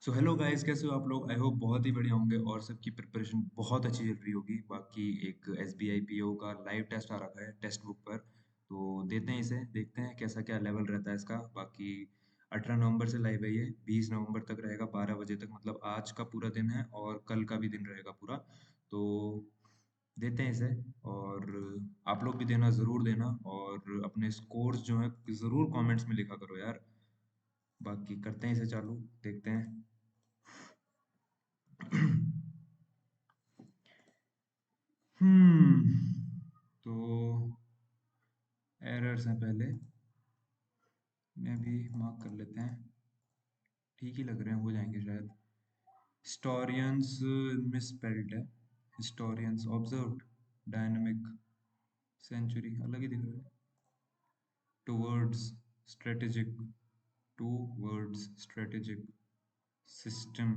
So hello guys, कैसे हो आप लोग? आई होप बहुत ही बढ़िया होंगे और सबकी प्रिपरेशन बहुत अच्छी चल रही होगी। बाकी एक SBI PO का लाइव टेस्ट आ रखा है टेक्स्ट बुक पर, तो देते हैं इसे, देखते हैं कैसा क्या लेवल रहता है इसका। बाकी 18 नवंबर से लाइव है ये, 20 नवंबर तक रहेगा 12 बजे तक, मतलब आज का पूरा दिन है और कल का भी दिन रहेगा पूरा। तो देते हैं इसे, और आप लोग भी देना, ज़रूर देना, और अपने स्कोर्स जो है ज़रूर कमेंट्स में लिखा करो यार। बाकी करते हैं इसे चालू, देखते हैं। हम्म तो एरर्स हैं पहले, मैं भी मार्क कर लेते हैं। ठीक ही लग रहे हैं, हो जाएंगे शायद। हिस्टोरियंस मिसस्पेल्ड है। हिस्टोरियंस ऑब्जर्व्ड, डायनेमिक, सेंचुरी अलग ही दिख रहा है। Towards, strategic, towards strategic, system,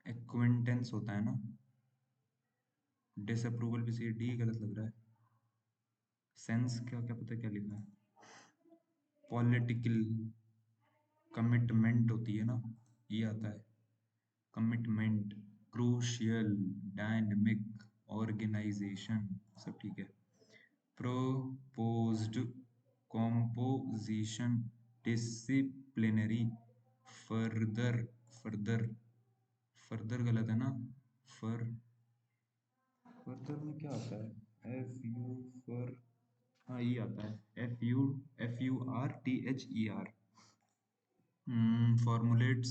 acquaintance होता है ना। डिसअप्रूवल भी सही, डी गलत लग रहा है। सेंस क्या क्या पता क्या लिखा है। पॉलिटिकल, कमिटमेंट होती है ना, ये आता है। कमिटमेंट, क्रूशियल, डायनेमिक, ऑर्गेनाइजेशन, सब ठीक है। Proposed, composition, disciplinary, further, further, further गलत है ना। फर फर्दर में क्या आता है? एफ यू फर, हाँ ये आता है, FURTHER। Formulates,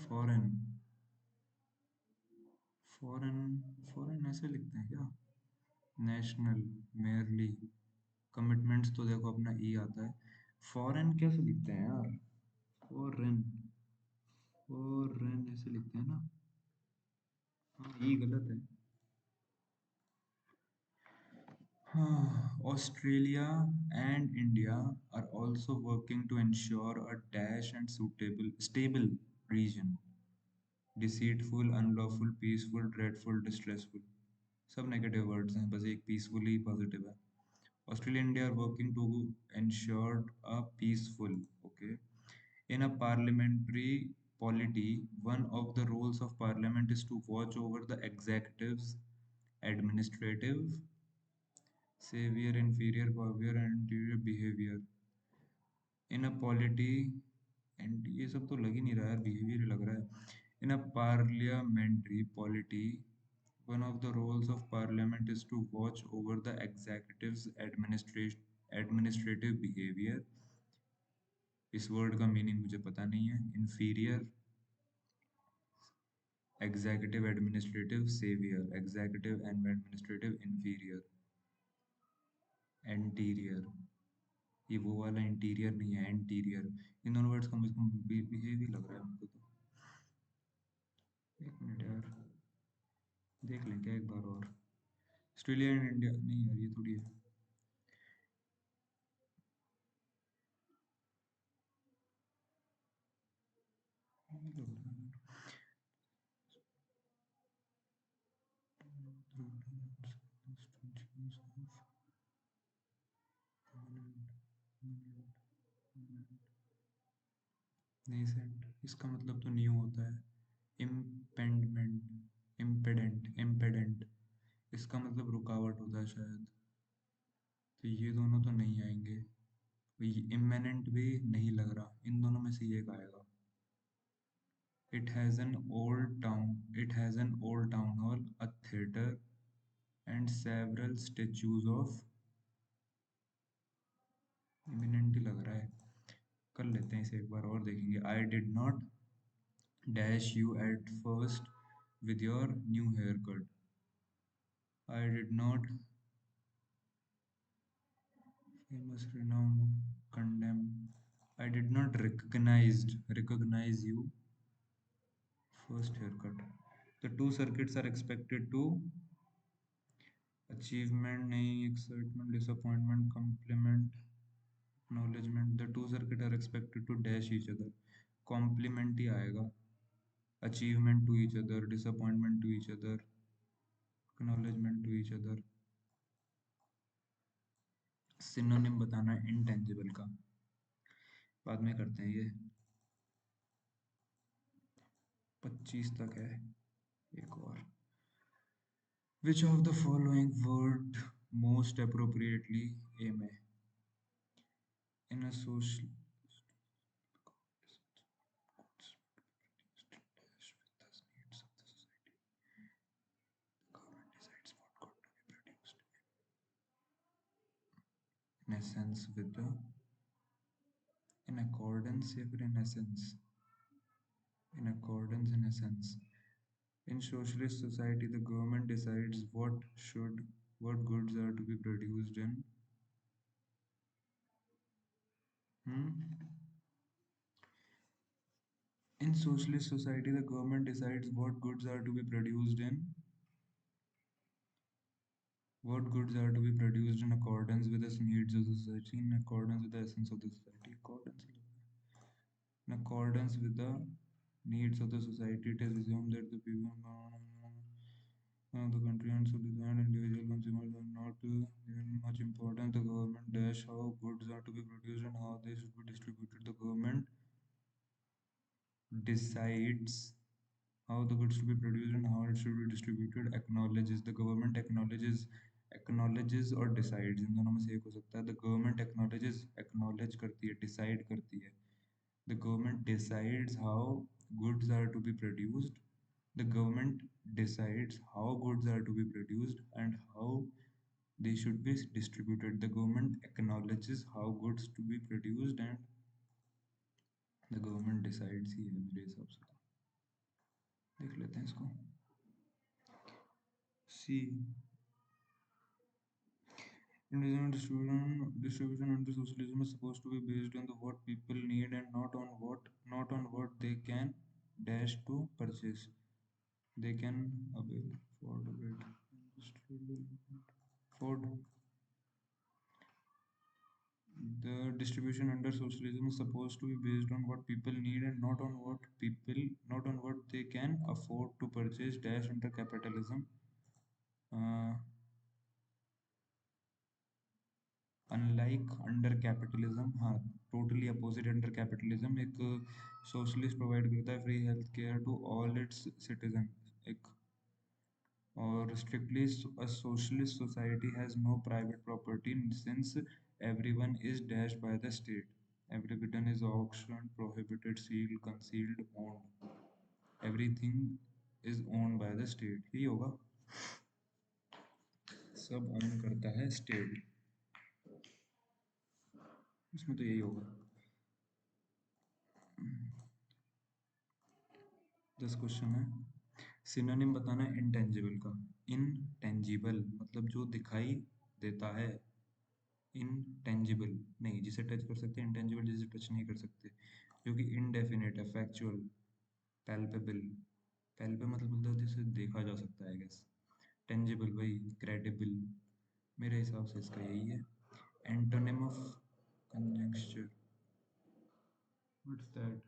foreign, foreign, foreign ऐसे लिखते हैं क्या? नेशनल, मेयरली, कमिटमेंट्स तो देखो अपना ई आता है। फॉरेन कैसे लिखते हैं यार? फॉरेन, फॉरेन ऐसे लिखते हैं ना। हाँ ई गलत है। हाँ, Australia and India are also working to ensure a dash and suitable stable region, deceitful, unlawful, peaceful, dreadful, distressful, सब नेगेटिव वर्ड्स हैं, बस एक पीसफुल ही पॉजिटिव है। Australia and India are working to ensure a peaceful, okay. In a parliamentary polity, one of the roles of parliament is to watch over the executive's administrative, savior, inferior power and interior behavior. In a polity, and ये सब तो लग ही नहीं रहा है, behaviour लग रहा है। In a parliamentary polity, one of the roles of parliament is to watch over the executive's administrative behavior। इस वर्ड का मीनिंग मुझे पता नहीं है। Inferior, executive, administrative, saviour, executive and administrative, inferior, anterior. ये वो वाला इंटीरियर नहीं है, एंटीरियर। इन दोनों वर्ड्स का मुझको बिहेवियर लग रहा है मुझको तो। एक मिनट यार, देख लें क्या एक बार और। ऑस्ट्रेलिया एंड इंडिया नहीं यार, ये थोड़ी है। ये लग रहा है। नेसेंट, इसका मतलब तो न्यू होता है। इम्पेंडमेंट, इम्पेडेंट, इम्पेडेंट, इसका मतलब रुकावट होता है शायद। तो ये दोनों तो नहीं आएंगे। इम्मिनेंट भी नहीं लग रहा, इन दोनों में से एक आएगा। It has an old town hall, a theater, and several statues of, eminent ही लग रहा है। कर लेते हैं इसे एक बार और, देखेंगे। I did not dash you at first with your new haircut. I did not famous, renowned, condemn. I did not recognize you first haircut. The two circuits are expected to achievement नहीं, excitement, disappointment, compliment, acknowledgement. The two circuits are expected to dash each other. Compliment ही आएगा। Achievement to each other, disappointment to each other, acknowledgement to each other। Synonym बताना है intangible का। बाद में करते हैं ये। 25 तक है। एक और। Which of the following word most appropriately aim in a social in essence with the in accordance या फिर in essence in accordance in essence in socialist society the government decides what goods are to be produced in hmm? In socialist society the government decides what goods are to be produced in accordance with the needs of the society in accordance with the essence of the society in accordance with the needs of the society it is assumed that the people the country and so design individual consumers are not given much importance the government dash how goods are to be produced and how they should be distributed the government decides how the goods to be produced and how it should be distributed acknowledges the government acknowledges और decides इन दोनों में से एक हो सकता है the government acknowledge करती है decide करती है the government decides how goods are to be produced the government decides how goods are to be produced and how they should be distributed the government acknowledges how goods to be produced and the government decides ही है मेरे हिसाब से देख लेते हैं इसको सी Indigenous distribution under socialism is supposed to be based on the what people need and not on what they can dash to purchase. They can avail afford afford. The distribution under socialism is supposed to be based on what people need and not on what they can afford to purchase dash under capitalism. Uh, unlike under capitalism हाँ totally opposite under capitalism एक socialist provide करता है free health care to all its citizen एक और strictly a socialist society has no private property since everyone is dash by the state every bitten is auction prohibited sealed concealed owned everything is owned by the state ही होगा सब own करता है state इसमें तो यही होगा 10 question है सिनोनिम बताना है इंटेंजिबल का इनटेंजिबल मतलब जो दिखाई देता है इनटेंजिबल नहीं जिसे टच कर सकते हैं इंटेंजिबल जिसे टच नहीं कर सकते जो कि इनडेफिनेट है फैक्चुअल पैल्पेबल पैल्पे मतलब जिसे देखा जा सकता है गैस टेंजिबल भाई क्रेडिबल मेरे हिसाब से इसका यही है antonym of conjuncture what's that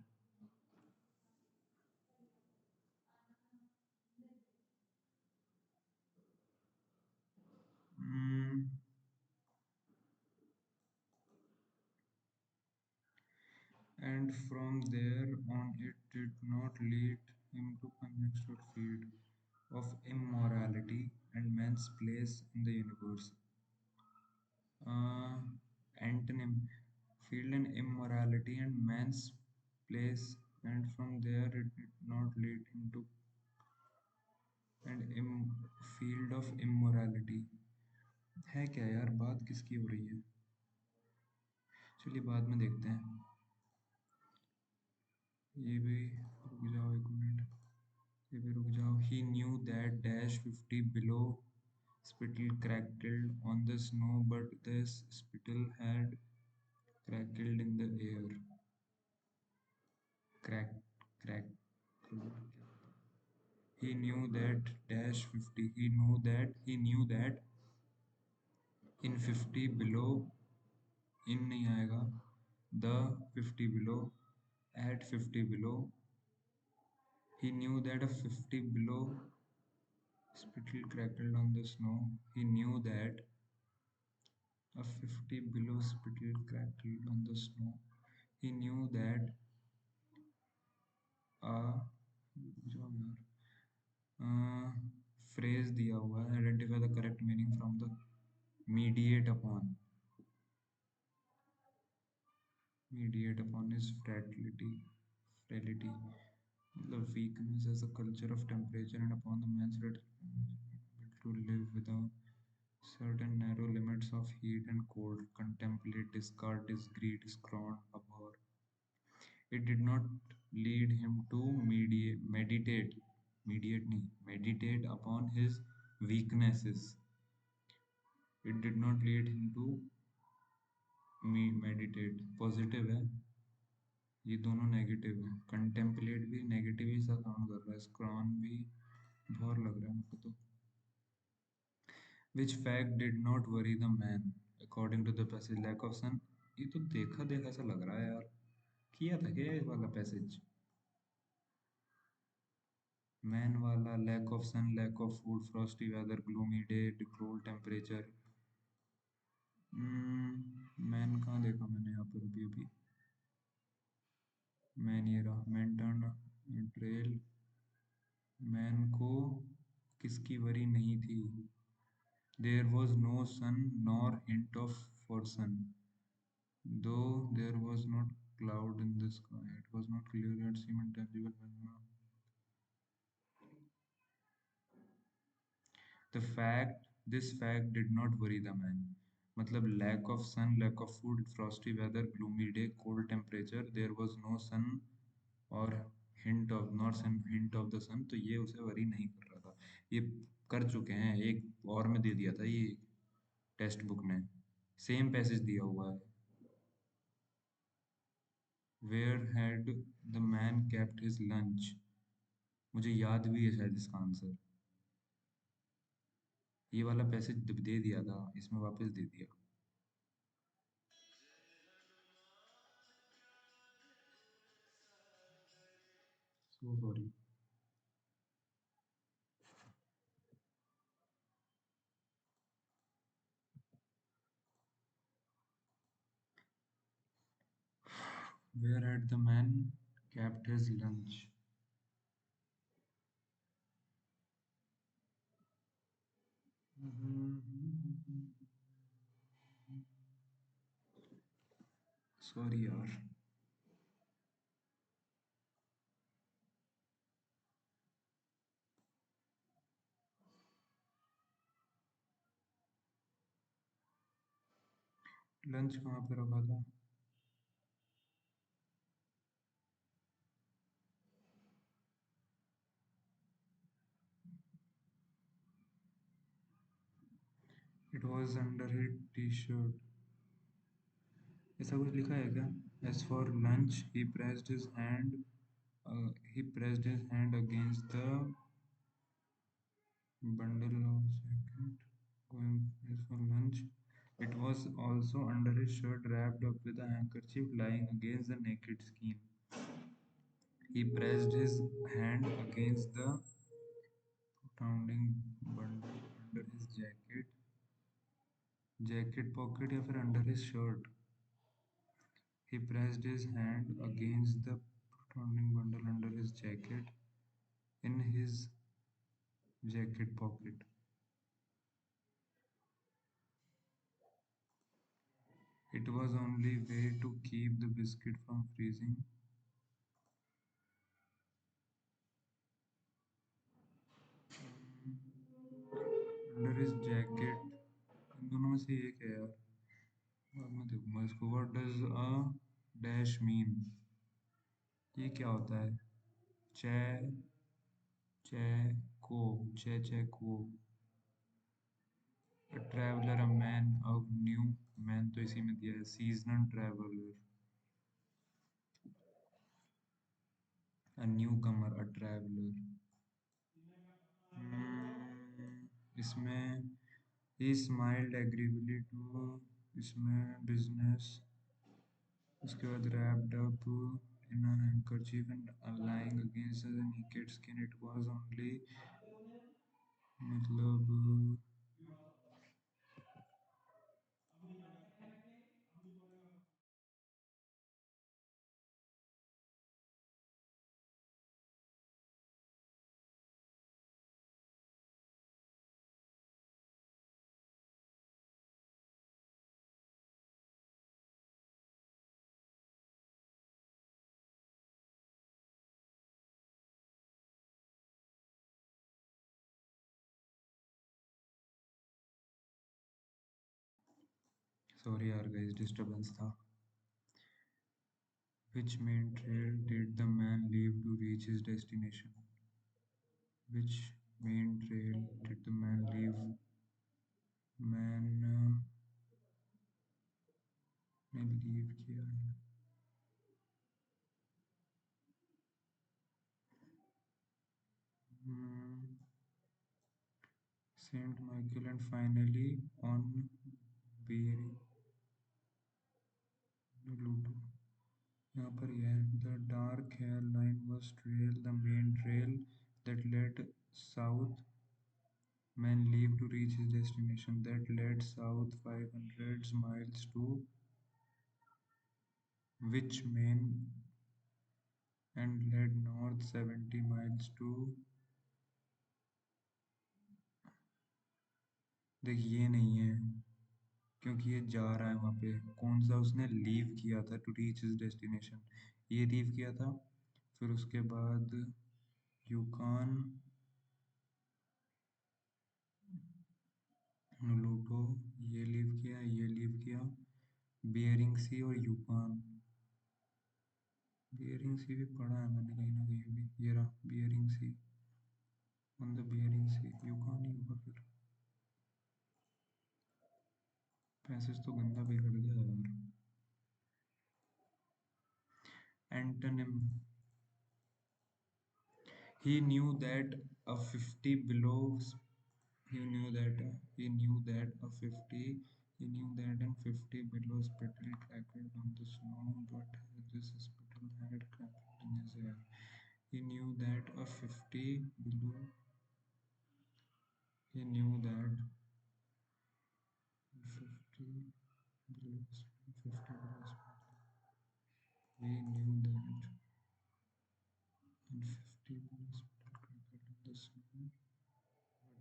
and from there on it did not lead him to conjecture field of immorality and man's place in the universe. Uh, Antonym field in immorality and man's place, and from there it did not lead him to an field of immorality. है क्या यार बात किसकी हो रही है चलिए बाद में देखते हैं ये भी रुक जाओ एक मिनट ये भी रुक जाओ he knew that dash 50 below spittle crackled on the snow but the spittle had crackled in the air crack crack he knew that dash 50 he knew that in 50 below in नहीं आएगा the 50 below at 50 below he knew that a 50 below spittle crackled on the snow he knew that a 50 below spittle crackled on the snow He knew that a जो यार phrase दिया हुआ है, identify the correct meaning from the mediate upon his frailty the weakness as a culture of temperature and upon the man's to live without certain narrow limits of heat and cold, contemplate, discard, discreet, scorn, abhor. It did not lead him to meditate upon his weaknesses. It did not lead him to meditate. Positive है, ये दोनों negative है. Contemplate भी negative ही सा sound कर रहा है. स्क्रॉन भी भौर लग रहा है मुझको तो. Which fact did not worry the man according to the passage lack of sun. ये तो देखा देखा सा लग रहा है यार. किया था क्या ये वाला पैसेज? मैन वाला lack of sun, lack of food, frosty weather, gloomy day, cold temperature. Man कहाँ देखा मैंने यहाँ पर अभी अभी. मैन ये रहा. Man turn trail. मैन को किसकी वरी नहीं थी. There was no sun nor hint of for sun. Though there was not cloud in the sky, it was not clear yet seemed intangible. This fact did not worry the man. मतलब lack of sun, lack of food, frosty weather, gloomy day, cold temperature, there was no sun और hint of the sun. तो ये उसे worry नहीं कर रहा था. ये कर चुके हैं. एक और में दे दिया था ये टेक्स्ट बुक ने. सेम पैसेज दिया हुआ है. Where had the man kept his lunch? मुझे याद भी है शायद इसका आंसर. ये वाला पैसेज दे दिया था, इसमें वापस दे दिया. So sorry. Where had the man kept his lunch? Sorry यार. लंच कहाँ पे रखा था? It was under his t-shirt. ऐसा कुछ लिखा है क्या? As for lunch, he pressed his hand against the bundle of jacket. Going as for lunch. It was also under his shirt, wrapped up with a handkerchief lying against the naked skin. He pressed his hand against the pounding bundle under his jacket pocket या फिर under his shirt. He pressed his hand against the pounding bundle under his jacket in his jacket pocket. It was only way to keep the biscuit from freezing. Under his jacket. इन दोनों में से एक है यार. बाद में देखूंगा इसको. What does a dash mean? ये क्या होता है? चे चे चे को. A traveler, a man, a new man तो इसी में दिया है. Seasonal traveler, a newcomer, a traveler. इसमें he smiled agreeably to. इसमें business. उसके बाद wrapped up in a handkerchief and lying against the naked skin. It was only मतलब सॉरी यार गाइस, डिस्टरबेंस था. Which main trail did the man leave to reach his destination? Which main trail did the man leave? Man ने leave किया है. Saint Michael and finally on Beering Luto. यहाँ पर ये है. The dark hair line was trail, the main trail that led south. Man leave to reach his destination that led south 500 miles to which main and led north 70 miles to. देख ये नहीं है क्योंकि ये जा रहा है वहां पे. कौन सा उसने लीव किया था टू रीच हिज डेस्टिनेशन? ये लीव किया था. फिर उसके बाद यूकान, लूटो, ये लीव किया, ये लीव किया. बियरिंग सी और यूकान. बियरिंग सी भी पढ़ा है मैंने कहीं ना कहीं भी. ये रहा Bering Sea. On the Bering Sea. Yukon ही होगा फिर. पैसेज तो गंदा बिगड़ गया यार. Antonym. He knew that a 50 below. He knew that a 50. He knew that a 50 below spittle crackled on the snow, but this spittle had crackled in his hair. He knew that a 50 below. He knew that 50 below 50 below spittle. He knew that and 50 below spittle crackled in the snow, but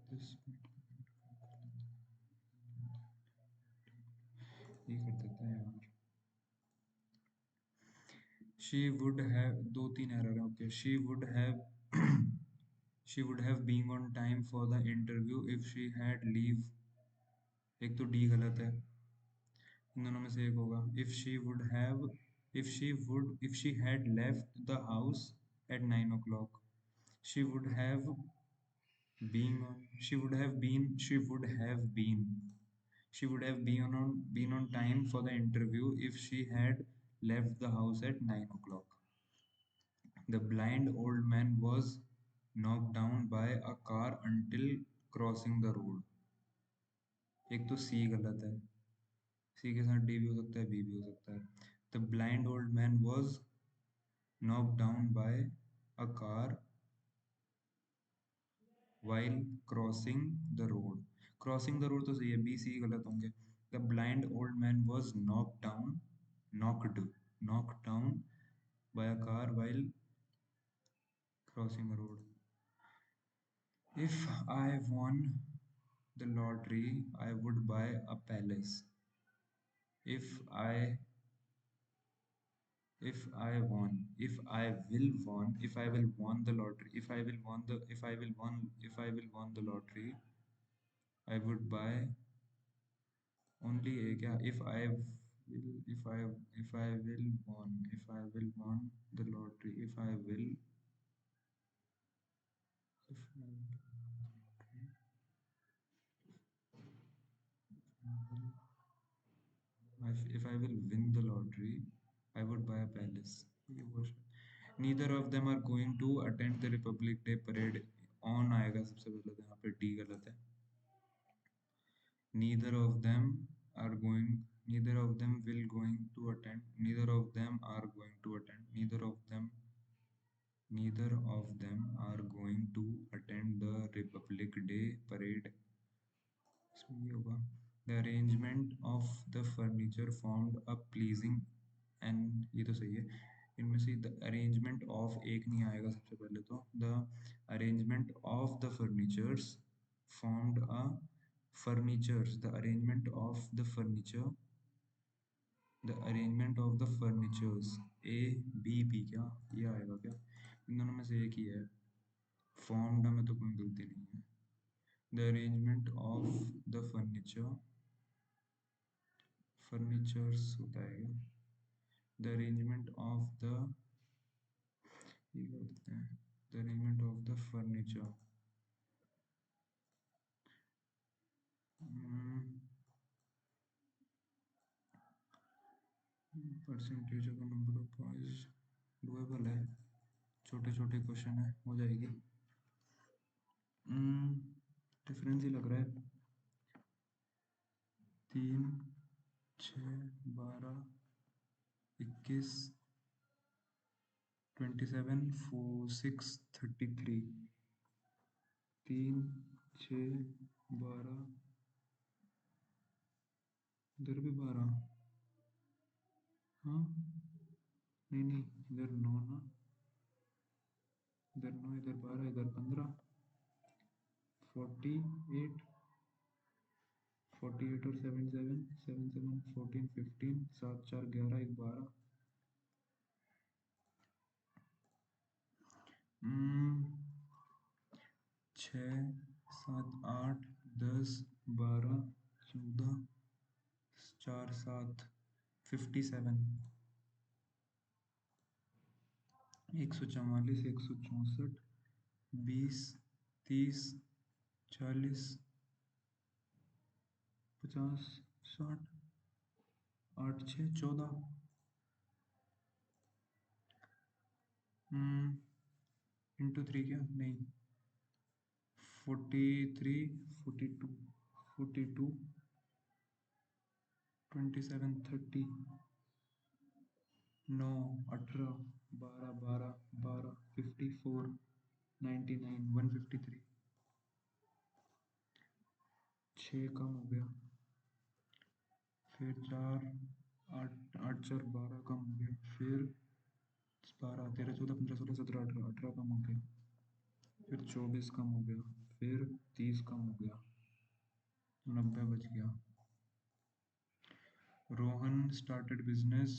this spittle had crackled in the. ये कर देता है यार. She would have दो तीन error है. Okay, she would have been on time for the interview if she had leave. एक तो डी गलत है. इन दोनों में से एक होगा. If she had left the house at 9 o'clock, she would have she would have been on time for the interview if she had left the house at 9 o'clock. The blind old man was knocked down by a car until crossing the road. एक तो सी गलत है. सी के साथ D भी हो सकता है, बी भी हो सकता है. The blind old man was knocked down by a car while crossing the road. Crossing the road तो सही है. बी सी गलत होंगे. The blind old man was knocked down by a car while crossing a road. If I won the lottery, I would buy a palace. If I if I will won the lottery, if I will won the lottery, I would buy only a क्या if I will won the lottery, if I will, if I will win the lottery, I would buy a palace. ये question. Neither of them are going to attend the Republic Day parade. On आएगा सबसे पहले तो यहाँ पे D गलत है. Neither of them are going. Neither of them will going to attend. Neither of them are going to attend. Neither of them are going to attend the Republic Day parade. इसमें ये होगा. The arrangement of the furniture formed a pleasing and ये तो सही है. इनमें से the arrangement of एक नहीं आएगा सबसे पहले तो. The arrangement of the furnitures formed a furnitures. The arrangement of the furnitures. A B B क्या ये आएगा क्या? इन दोनों में से एक ही है. Formed में तो कोई गलती नहीं है. The arrangement of the furniture furnitures होता है क्या? द अरेंजमेंट ऑफ द, ये क्या बोलते हैं, the arrangement of the furniture. Percentage of number of boys, doable है, छोटे छोटे क्वेश्चन है, हो जाएगी। डिफरेंस ही लग रहा है। 3, 6, 12, 21, 27, 4, 6, 33। 3, 6, 12, इधर भी 12। हाँ, नहीं नहीं, इधर 9 ना, इधर 9, इधर 12, इधर 15, 48, 48 और 7 7, 7 7, 14, 15, 7 4 11, 1 12। 6, 7, 8, 10, 12, 14, 4 7, 57, 144, 164, 20, 30, 40, 50, 60, 8 6 14। इंटू 3 क्या, नहीं, 43, 42, 42, 27, 30, 9, 18, 12, 12, 12, 54, 99, 153। 6 कम हो गया, फिर 4, 8, 8 4 12 कम हो गया, फिर 12 13 14 15 16 17 18, 18 कम हो गया, फिर 24 कम हो गया, फिर 30 कम हो गया, 90 बच गया। Rohan started business,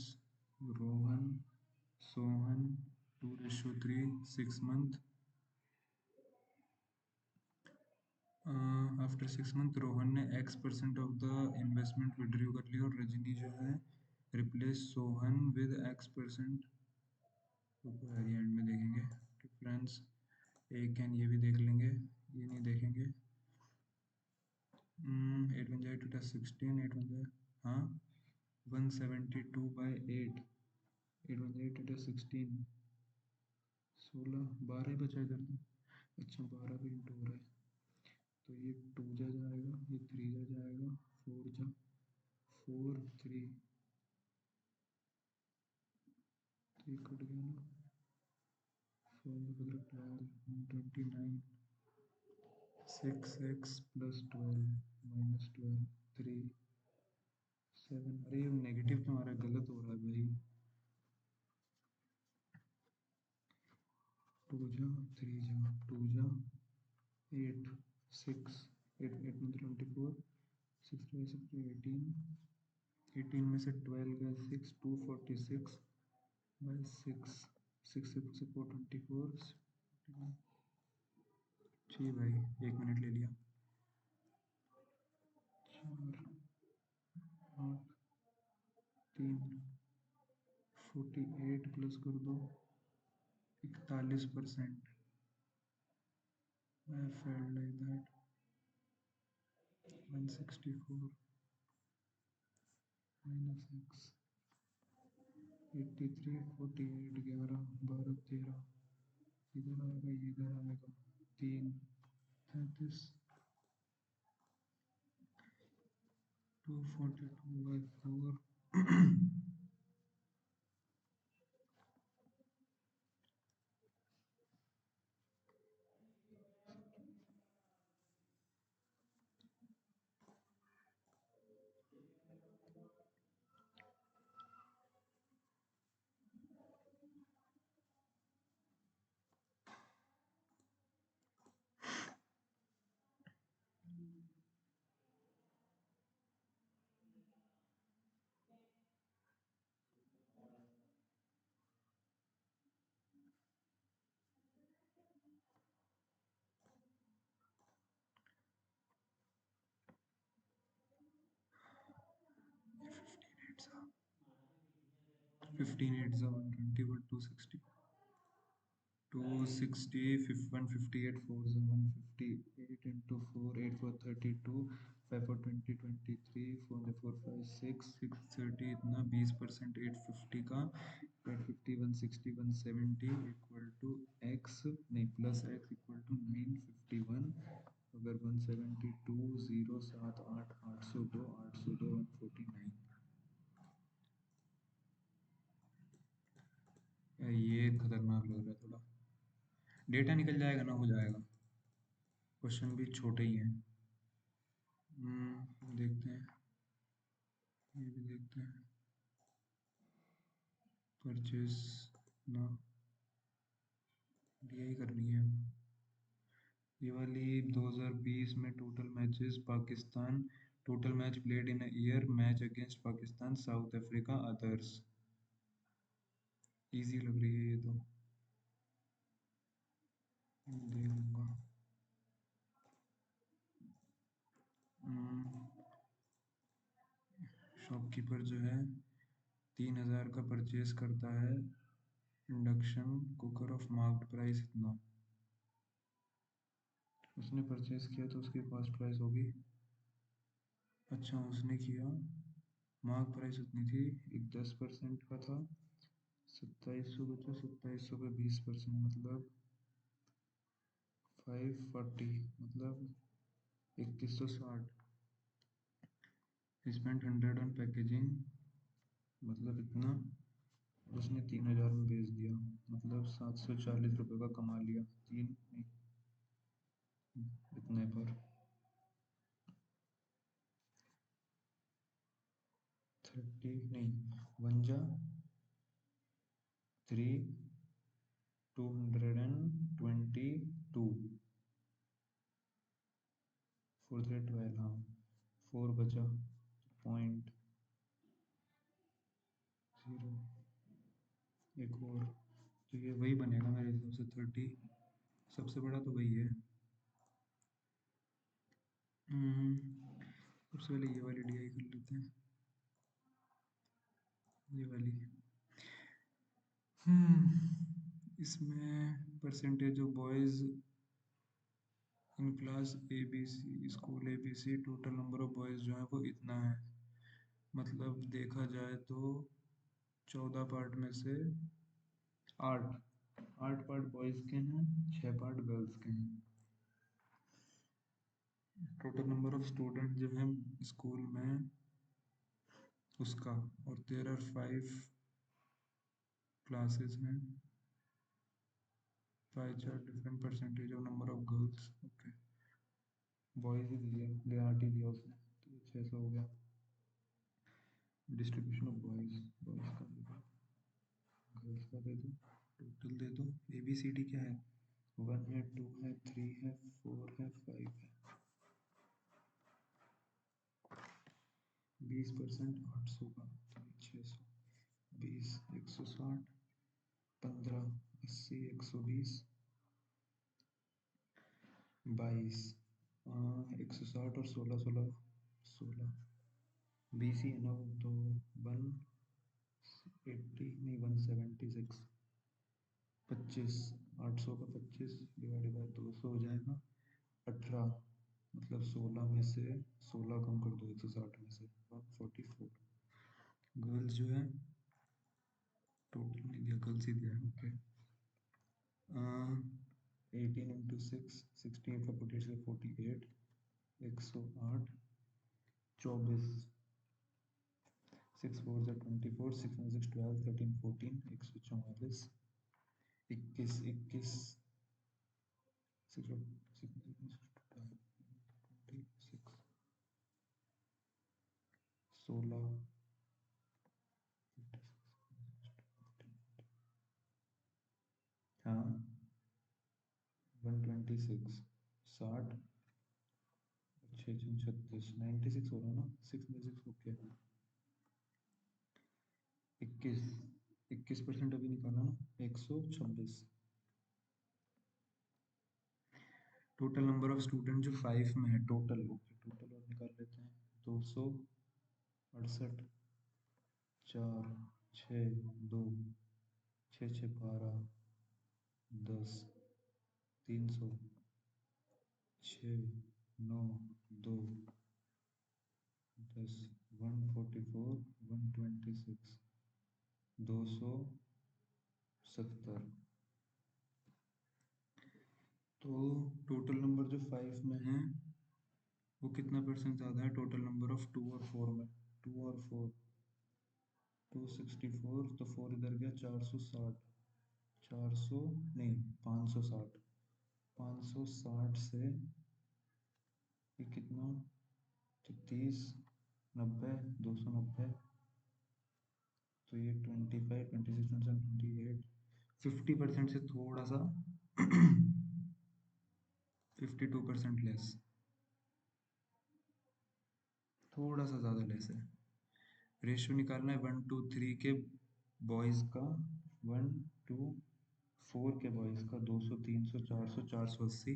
Rohan, Sohan, 2:3, 6 month। After 6 month Rohan ने X% of the investment withdraw कर लिया, और रजनी जो है रिप्लेस सोहन विद X%। तो एंड में देखेंगे डिफरेंस, एक एंड ये भी देख लेंगे, ये नहीं देखेंगे। 8 1 8 2 16, 8 1 हाँ, 172/8, 8 1 8 2 16, 16, 12 ही बचा इधर तो। अच्छा, 12 भी इंटू हो रहा है, तो ये 2 जा जाएगा, ये 3 जा जाएगा, 4 जा, 4 3, तो ये कट गया ना, 4 12, 129, 6x प्लस 12 माइनस 12, 3 7। अरे ये नेगेटिव क्यों आ रहा है, गलत हो रहा है भाई। 2 जा, 3 जा, 2 जा, 8 6, 8 8 में 24, 6 2 6 18, 18 में से 12 गया 6, 246 बाई 6, 6 6 से 4 24। जी भाई, 1 मिनट ले लिया। 4 8 3, 48 प्लस कर दो 41%। I felt like that, 164 minus x, 83, 48, 11 12 13, इधर आएगा, ये इधर आएगा, 3 33, 242/4। 15 8 120 260 260 158 4 158 into 4 8 4 32 5 4 20 23 4 4 5 6 630 इतना 20% 850 का 850 160 170 इक्वल टू x नहीं प्लस x इक्वल टू 951 अगर 172 0 7 8 802 802 149 ये खतरनाक लग रहा है थोड़ा डेटा निकल जाएगा ना हो जाएगा क्वेश्चन भी छोटे ही हैं देखते हैं ये भी देखते हैं परचेस ना डीआई करनी है ये वाली 2020 में total matches Pakistan total match played in year match against Pakistan south Africa others easy लग रही है ये तो देख लूँगा शॉपकीपर जो है 3000 का परचेस करता है induction cooker of marked price इतना उसने परचेस किया तो उसकी कॉस्ट प्राइस होगी अच्छा उसने किया मार्क प्राइस उतनी थी एक 10% का था 2700 बचा 2700 पे 20% मतलब 540 मतलब 2160 स्पेंट 100 ऑन पैकेजिंग मतलब इतना उसने 3000 में बेच दिया मतलब 740 रुपये का कमा लिया तीन नहीं इतने पर 30 नहीं वन जा 3 222 4 3 12 हाँ 4 बचा पॉइंट 0 एक और तो ये वही बनेगा मेरे हिसाब से 30 सबसे बड़ा तो वही है सबसे पहले ये वाली डीआई कर लेते हैं ये वाली इसमें percentage of boys in class A B C school A B C total number of boys जो है वो इतना है मतलब देखा जाए तो 14 पार्ट में से 8 8 पार्ट बॉयज़ के हैं 6 पार्ट गर्ल्स के हैं टोटल नंबर ऑफ स्टूडेंट जो है स्कूल में उसका और देयर आर 5 क्लासेस हैं pie chart different percentage of number of girls okay boys ही दिया ले 8 ही दिया उसने तो 600 हो गया डिस्ट्रीब्यूशन ऑफ बॉयज़ बॉयज़ का दे दो गर्ल्स का दे दो टोटल दे दो ए बी सी डी क्या है 1 है 2 है 3 है 4 है 5 है 20% 800 का 600 20 160 15 80 120 22 160 और 16 16 16 20 ही है ना वो तो 180 नहीं 176 25 800 का 25 डिवाइडेड बाय 200 हो जाएगा 18 मतलब 16 में से 16 कम कर दो 160 में से 144 गर्ल्स जो है टोटल नहीं दिया गर्ल्स ही दिया है ओके 18 इंटू 6 16 का 48 108 24 6 4 24 6 6 12 13 14 144 21 21 16 हाँ 126 60 6 36 96 हो रहा ना 6 ओके 21 21% अभी निकाला ना 126 टोटल नंबर ऑफ स्टूडेंट जो 5 में है टोटल ओके टोटल और निकाल लेते हैं 268 4 छः, दो, छः छः 12, 10, 300, छः, 9, 2, 10, 144, 126, 270। तो टोटल नंबर जो 5 में है वो कितना परसेंट ज़्यादा है टोटल नंबर ऑफ 2 और 4 में? 2 और 4, 264, तो 4 इधर गया, 460, 400 नहीं, 560, 560 से ये कितना, तो 30, 90, 290, तो ये 25, 26, 27, 28, 50% से थोड़ा सा 52% लेस, थोड़ा सा ज़्यादा लेस है। रेशियो निकालना है 1 to 3 के बॉयज़ का, 1 to 4 के बॉयज़ का, 200, 300, 400, 480।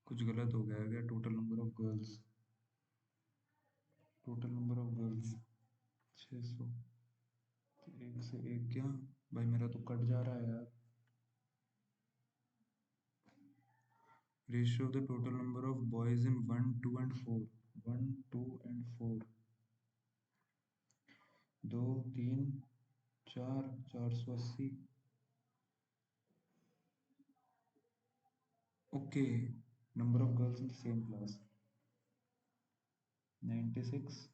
कुछ गलत हो गया है क्या? Total number of girls, total number of girls 600। तो एक से एक क्या भाई, मेरा तो कट जा रहा है यार। Ratio of the total number of boys in 1, 2 and 4, 1, 2 and 4, 2, 3, 4, 480। Okay, number of girls in the same class 96,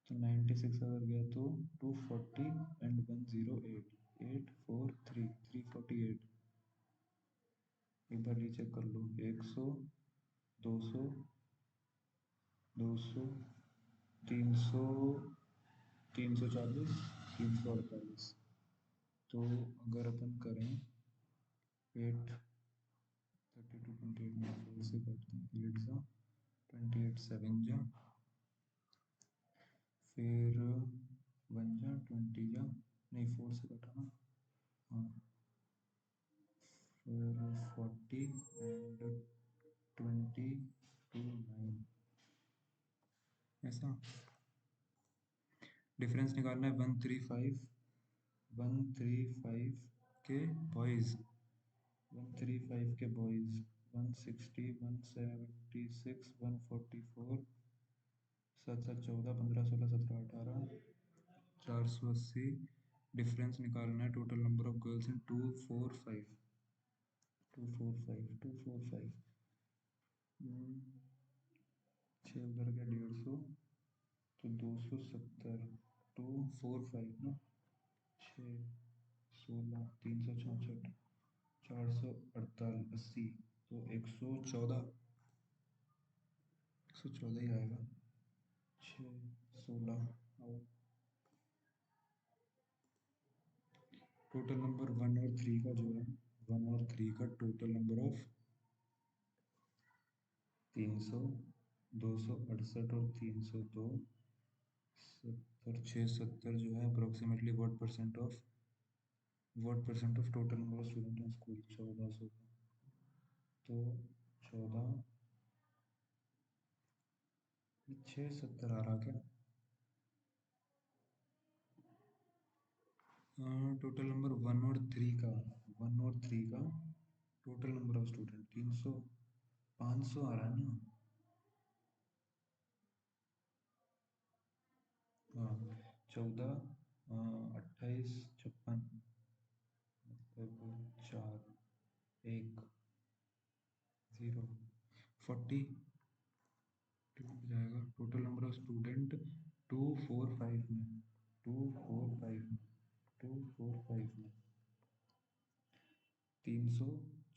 तो 96 अगर गया तो 240 एंड 108, 843, 348। एक बार रीचेक कर लो, 100, 200, 200, 300, 340, 348। तो अगर अपन करें 8, 32, 28 में 4 से करते हैं, 8 सा 28, 7 जा, फिर 1 जा 20 जा, नहीं 4 से कटा ना, हाँ, फिर 40 एंड 20 to 9, ऐसा। डिफरेंस निकालना है 135, 135 के बॉयज़, 135 के बॉयज़, 160, 176, 144, 7 7 14, 15 16 17 18, 480। डिफरेंस निकालना है total number of girls in 245, 245, 245। छः उधर गया 150, तो 270, 245 ना, 6, 16, 366, 448, 80, तो 114, 114 ही आएगा। 6, 16, और टोटल नंबर 1 और 3 का जो है, 1 और 3 का टोटल नंबर ऑफ 300, 268 और 302, 70, 670 जो है approximately what percent of total number of student in school, 1400 का, तो 14, 670 आ रहा क्या? टोटल नंबर 1 और 3 का, 1 और 3 का टोटल नंबर ऑफ स्टूडेंट 300, 500 आ रहा है ना, हाँ, 14, 28, 56, 4, 1, 0, 40 हो जाएगा। टोटल नंबर ऑफ स्टूडेंट 245 में, 245 में, 245 में 300,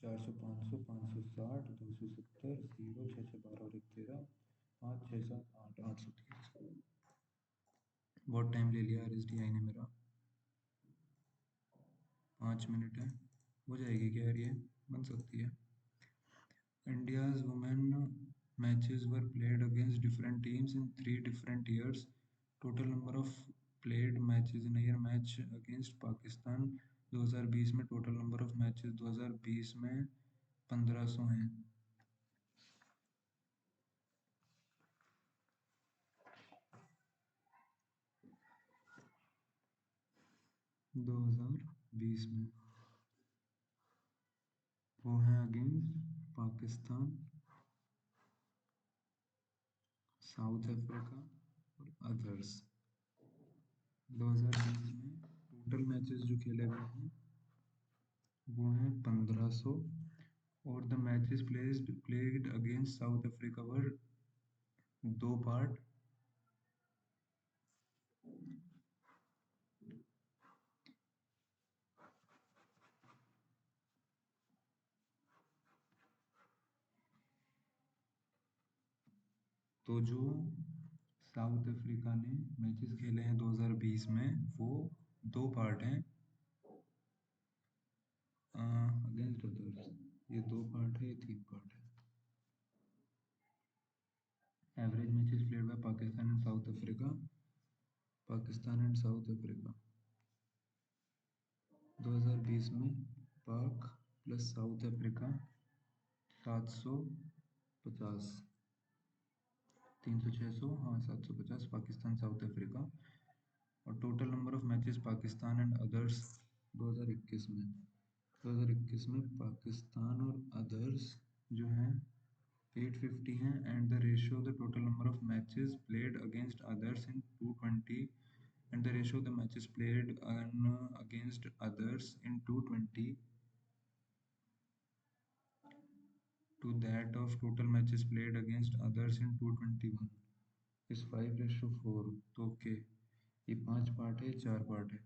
400, 500, 560, 270, 0, 6 6 12 और 1 13, 5 6 7 8, 830। बहुत टाइम ले लिया RSDI ने मेरा, 5 मिनट है, हो जाएगी क्या यार, ये बन सकती है। India's women matches were played against different teams in 3 different years. Total number of played matches in a year match against Pakistan 2020 में, टोटल नंबर ऑफ मैचेस 2020 में 1500 हैं। 2020 में। वो है अगेंस्ट पाकिस्तान, साउथ अफ्रीका और अदर्स। 2020 में टोटल मैचेस जो खेले गए हैं वो हैं 1500, और the matches played against South Africa were दो पार्ट। तो जो साउथ अफ्रीका ने मैचेस खेले हैं 2020 में वो दो पार्ट हैं अगेंस्ट अदर्स। ये दो पार्ट है, ये तीन पार्ट है। Average matches played by Pakistan and south Africa. Pakistan and south Africa 2020 में पाक प्लस साउथ अफ्रीका 750, 300 600, हाँ 750 पाकिस्तान साउथ अफ्रीका। और total number of matches Pakistan and others 2021 में। 2021 में पाकिस्तान और अदर्स जो हैं 850 हैं, and the ratio the total number of matches played against others in 220, and the ratio the matches played against others in 220 to that of total matches played against others in 221 is 5:4। तो okay, ये पांच part है, चार part है।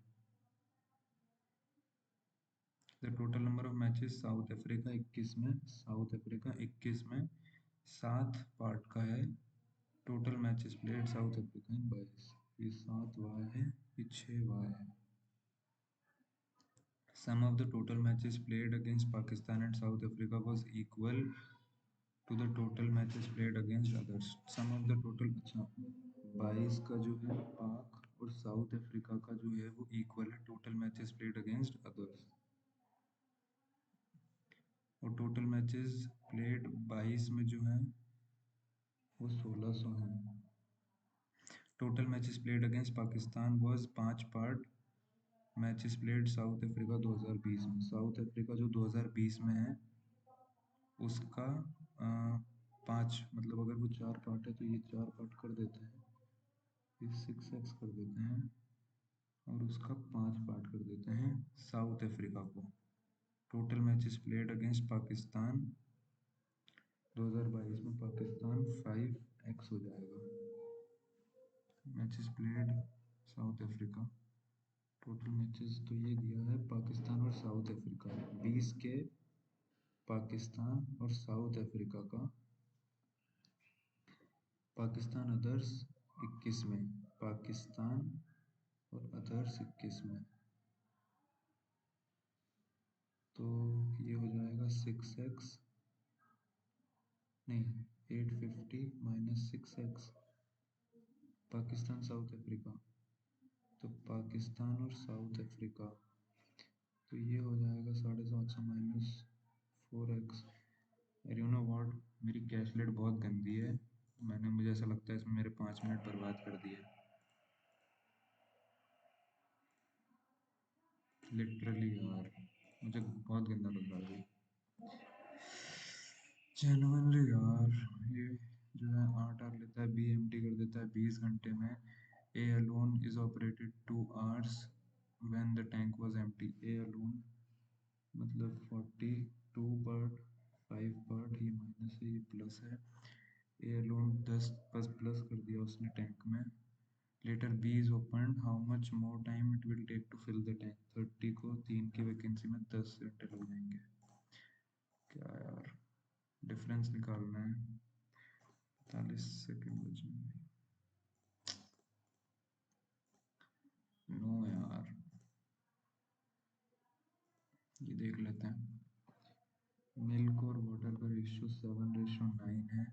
The total number of matches south Africa 21 में, south Africa 21 में 7 part का है। Total matches played south Africa in 22, ये 7 वाय है, ये 6 वाय है। Sum of the total matches played against Pakistan and South Africa was equal to the total matches played against others। Sum of the total, अच्छा 22 का जो है पाक और साउथ अफ्रीका का जो है वो इक्वल है total matches played against others. और टोटल मैचेस प्लेड 22 में जो है वो 1600 हैं। Total matches played against Pakistan was 5 part. Matches played south Africa 2020 में, साउथ अफ्रीका जो 2020 में है उसका 5, मतलब अगर वो 4 पार्ट है तो ये 4 पार्ट कर देते हैं, ये 6x कर देते हैं, और उसका 5 पार्ट कर देते हैं साउथ अफ्रीका को। Total matches played against Pakistan 2022 में पाकिस्तान 5x हो जाएगा। Matches played south Africa, total matches तो ये दिया है पाकिस्तान और साउथ अफ्रीका 20 के, पाकिस्तान और साउथ अफ्रीका का। पाकिस्तान अदर्स 21 में, पाकिस्तान और अदर्स 21 में, तो ये हो जाएगा 6x, नहीं 850 minus 6x। Pakistan south Africa, तो पाकिस्तान और साउथ अफ्रीका, तो ये हो जाएगा 750 minus 4x। You know what, मेरी कैलकुलेट बहुत गंदी है, मुझे ऐसा लगता है इसमें मेरे 5 मिनट बर्बाद कर दिए लिटरली यार, मुझे बहुत गंदा लग रहा है जेनुइनली यार। ये जो है 8 आर लेता है, बी एम टी कर देता है 20 घंटे में। A alone is operated 2 hours when the tank was empty. A alone मतलब 42 पार्ट, 5 पार्ट, ये माइनस है ये प्लस है। ए अलोन 10 बस प्लस कर दिया उसने टैंक में। Later B is open, how much more time it will take to fill the tank. 30 को 3 की वैकेंसी में 10 घंटे लग जाएंगे। क्या यार, डिफरेंस निकालना है, 45 सेकेंड बचेंगे। नो यार, ये देख लेते हैं। मिल्क और वाटर का रेशियो 7:9 है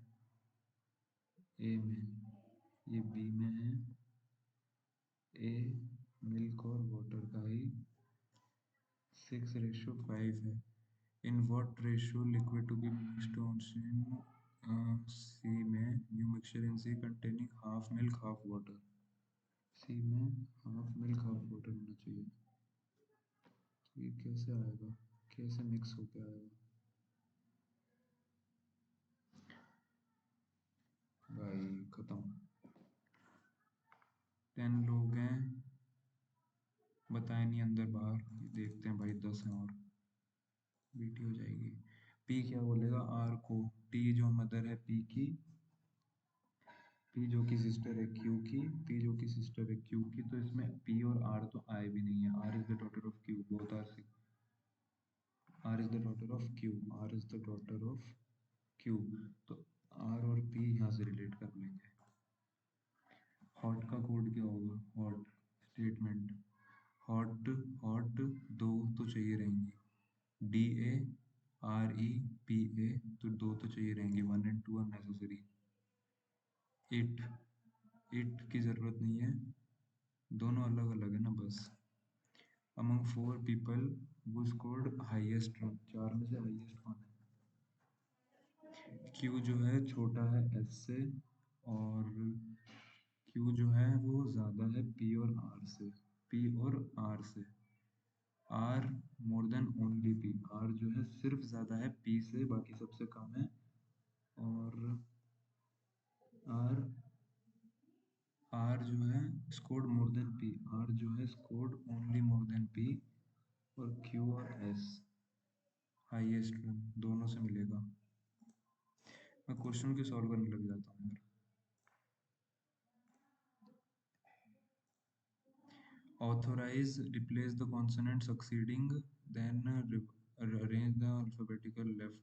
ए में, ये बी में है। ए मिल्क और वाटर का ही 6:5 है। In what ratio liquid to be mixed on in C में, new mixture in C containing half milk half water. C में हाफ मिल्क हाफ वाटर होना चाहिए। ये कैसे आएगा, कैसे मिक्स होके आएगा भाई। खत्म। 10 लोग हैं, बताए नहीं अंदर बाहर। ये देखते हैं भाई, 10 हैं और बीटी हो जाएगी। पी क्या बोलेगा आर को। टी जो मदर है पी की, पी जो कि सिस्टर है क्यू की, पी जो कि सिस्टर है क्यू की, तो इसमें पी और आर तो आए भी नहीं है। R is the daughter of Q, both R, R is the daughter of Q, R is the daughter of Q. तो आर और पी यहाँ से रिलेट कर लेंगे। हॉट का कोड क्या होगा, हॉट स्टेटमेंट, हॉट, हॉट दो तो चाहिए रहेंगी, D A R E P A, तो दो तो चाहिए रहेंगी, 1 and 2 are necessary. It, it की ज़रूरत नहीं है, दोनों अलग अलग है ना बस। Among 4 people who scored highest rank, चार में से हाईएस्ट कौन है। क्यू जो है छोटा है एस से, और क्यू जो है वो ज़्यादा है पी और आर से, पी और आर से। R more than only P, R जो है सिर्फ ज़्यादा है पी से, बाकी सबसे कम है। और आर, आर जो है scored more than P, R जो है scored only more than P. और क्यू और एस हाईएस्ट रैंक दोनों से मिलेगा। मैं क्वेश्चन के सॉल्व करने लग जाता हूँ यार। Authorize, replace the consonant succeeding, then arrange the alphabetical left,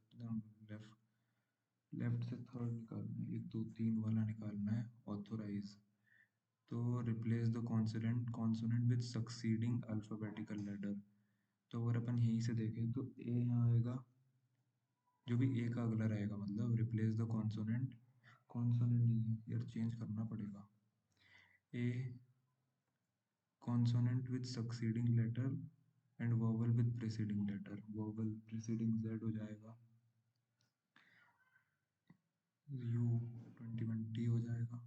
left से थर्ड निकालना है, 1 2 3 वाला निकालना है। ऑथोराइज, तो replace the consonant, consonant with succeeding alphabetical letter. तो अगर अपन यहीं से देखें तो ए यहाँ आएगा, जो भी ए का अगला रहेगा, मतलब रिप्लेस द कॉन्सोनेंट, कॉन्सोनेंट नहीं है यार, चेंज करना पड़ेगा। ए consonant with succeeding letter and vowel with preceding letter, vowel preceding z हो जाएगा, u 21 t हो जाएगा,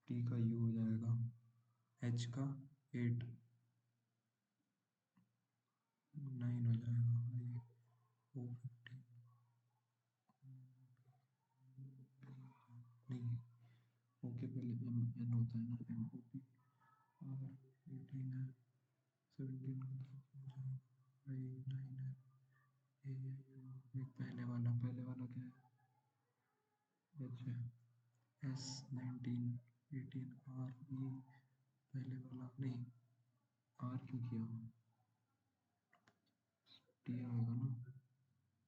t का u हो जाएगा, h का 8 9 हो जाएगा, ये o 15 नहीं, o के पहले m n होता है ना, m o p, r 18 है, 17 का हो जाएगा, i 9 है, a u, एक पहले वाला क्या है, h है, S 19 18 R E, पहले वाला नहीं, R क्यों किया, T आएगा ना,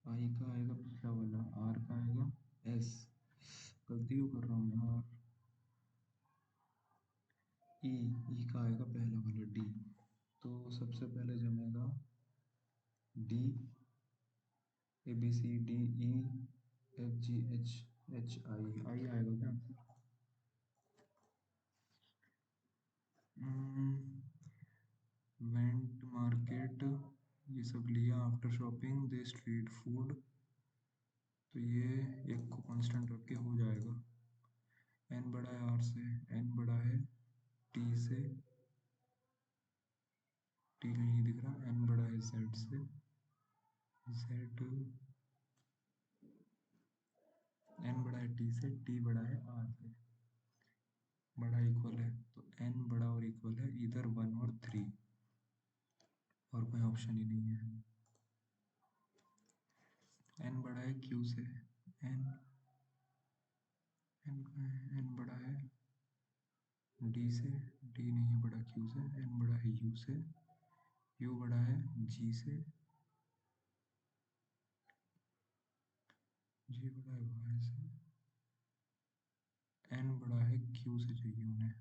I का आएगा पिछला वाला, R का आएगा S, गलती क्यों कर रहा हूँ यार, E का आएगा पहला वाला D। तो सबसे पहले जमेगा D, A B C D E F G H H I आएगा क्या आंसर। वेंट मार्केट, ये सब लिया, आफ्टर शॉपिंग दे स्ट्रीट फूड, तो ये एक को कांस्टेंट रख के हो जाएगा। एन बड़ा है आर से, एन बड़ा है टी से, टी नहीं दिख रहा, एन बड़ा है जेड से, जेड, एन बड़ा है टी से, टी बड़ा है आर से, बड़ा इक्वल है, तो एन बड़ा और इक्वल है इधर 1 और 3, और कोई ऑप्शन ही नहीं है। एन बड़ा है क्यू से, एन, एन का है, एन बड़ा है डी से, डी नहीं है बड़ा क्यू से, एन बड़ा है यू से, यू बड़ा है जी से, जी बड़ा है वाई से, एन बड़ा है क्यू से चाहिए उन्हें,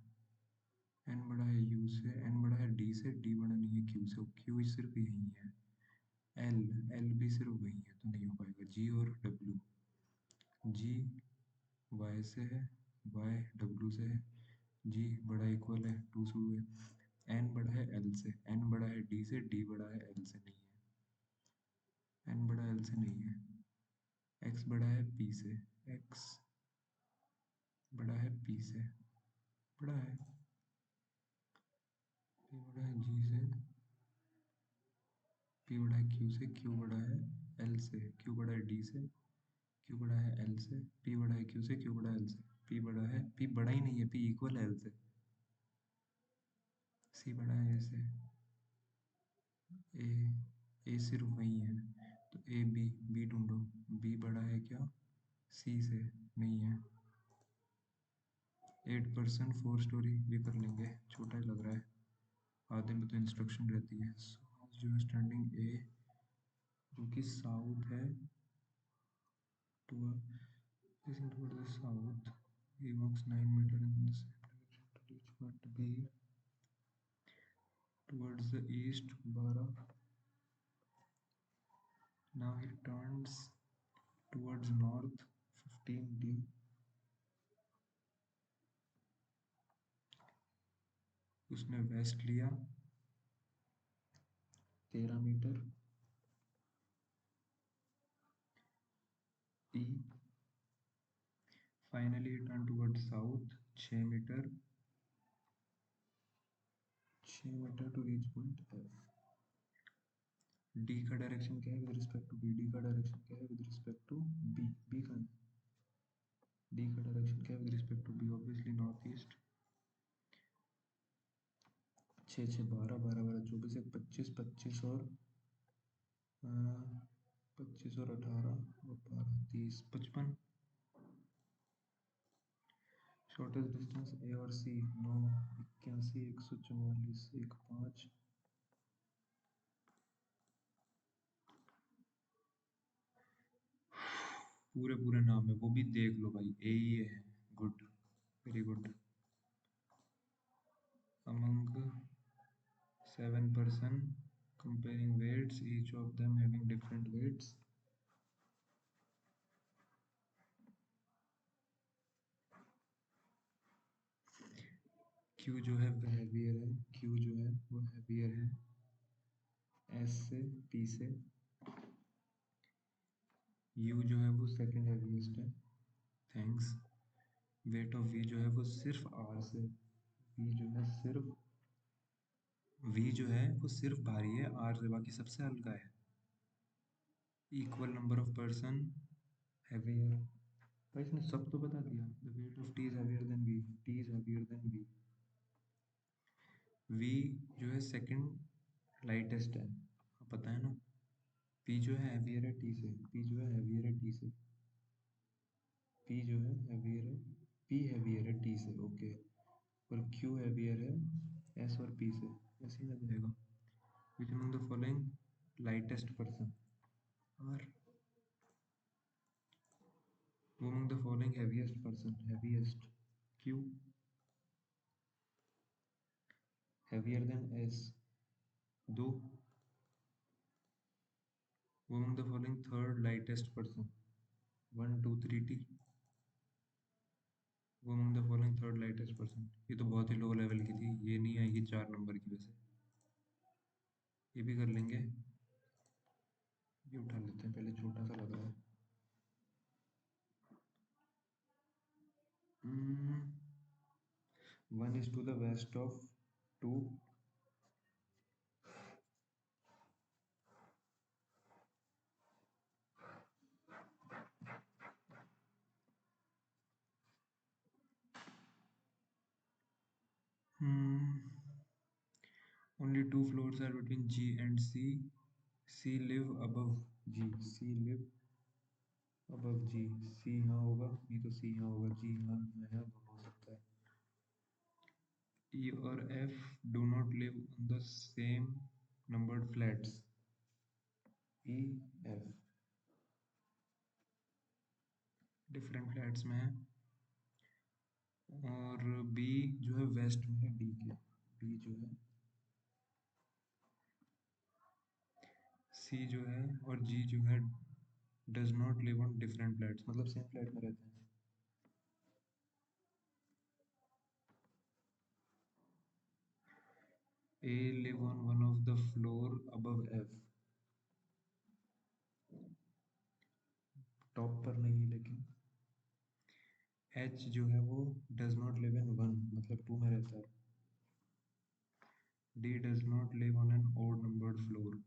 एन बड़ा है यू से, एन बड़ा है डी से, डी बड़ा नहीं है क्यू से, क्यू सिर्फ यही है, एल, एल भी सिर्फ वही है, तो नहीं हो पाएगा। जी और डब्ल्यू, जी वाई से है, वाई डब्ल्यू से है, जी बड़ा इक्वल है 2 से हुए, एन बड़ा है एल से, एन बड़ा है डी से, डी बड़ा है एल से नहीं है, एन बड़ा एल से नहीं है, एक्स बड़ा है पी से, एक्स बड़ा है पी से, बड़ा है, पी बड़ा है जी से, P बड़ा है Q से, Q बड़ा है L से, Q बड़ा है D से, Q बड़ा है L से, P बड़ा है Q से, Q बड़ा है L से, P बड़ा है, P बड़ा ही नहीं है, P इक्वल है L से, C बड़ा है A से, A सिर्फ वही है, तो A B ढूंढो, B बड़ा है क्या C से, नहीं है। 8% 4 स्टोरी ये कर लेंगे, छोटा ही लग रहा है, आधे में तो इंस्ट्रक्शन रहती है। So, जो है स्टैंडिंग ए जो कि साउथ है, facing toward the south, he walks 9 meters in the same direction to reach point B towards the east 12. Now he turns towards north 15D. उसने वेस्ट लिया 13 metre E. Finally he turned towards south 6 metre, 6 metre to reach point F. D का direction क्या है with respect to B? D का direction क्या है with respect to B? B का D का डायरेक्शन क्या है with respect to B? Obviously north east. 6 6 12 12 12 24 1 25 25 और 25 और 18 और 12 30 55। शॉर्टेस्ट डिस्टेंस ए और सी 9 81 144 1 5। पूरे पूरे नाम है वो भी देख लो भाई, ए ही है। Good, very good. Among 7% comparing weights, each of them having different weights. Q जो है वो हैवियर है, Q जो है वो हैवियर है S से P से। U जो है वो सेकंड हैवीएस्ट है, थैंक्स। वेट ऑफ V जो है वो सिर्फ R से, V जो है सिर्फ V जो है वो सिर्फ भारी है R से, बाकी सबसे हल्का है। Equal number of person heavier, भाई इसने सब तो बता दिया। The weight of T is heavier than V, T is heavier than V। V जो है सेकंड लाइटेस्ट है, पता है ना। P जो है हैवियर है T से, P जो है हैवियर है T से, P जो है हैवियर है, P हैवियर है T से, ओके। और Q हैवियर है S और P से, ऐसे ही आ जाएगा। Which among the following lightest person? R. Who among the following heaviest person? Heaviest. Q. Heavier than S. 2. Who among the following third lightest person? 1 2 3 T. Who among the following third lightest person? ये तो बहुत ही low level की थी, ये नहीं आएगी 4 number की वजह से। ये भी कर लेंगे, ये उठा लेते हैं, पहले छोटा सा लग रहा है। 1 is to the west of 2. Only 2 floors are between G and C. C live above G. C live above G. C यहाँ होगा, नहीं तो C यहाँ होगा, G यहाँ यहाँ दोनों हो सकता है। E और F do not live on the same numbered flats. E F different flats में है। और B जो है वेस्ट में है D के, B जो है, C जो है और G जो है does not live on different flats, मतलब सेम फ्लैट में रहते हैं। A live on one of the floor above F, top पर नहीं लेकिन। H जो है वो डज नॉट लिव इन 1, मतलब 2 में रहता है। D does not live on an odd numbered floor.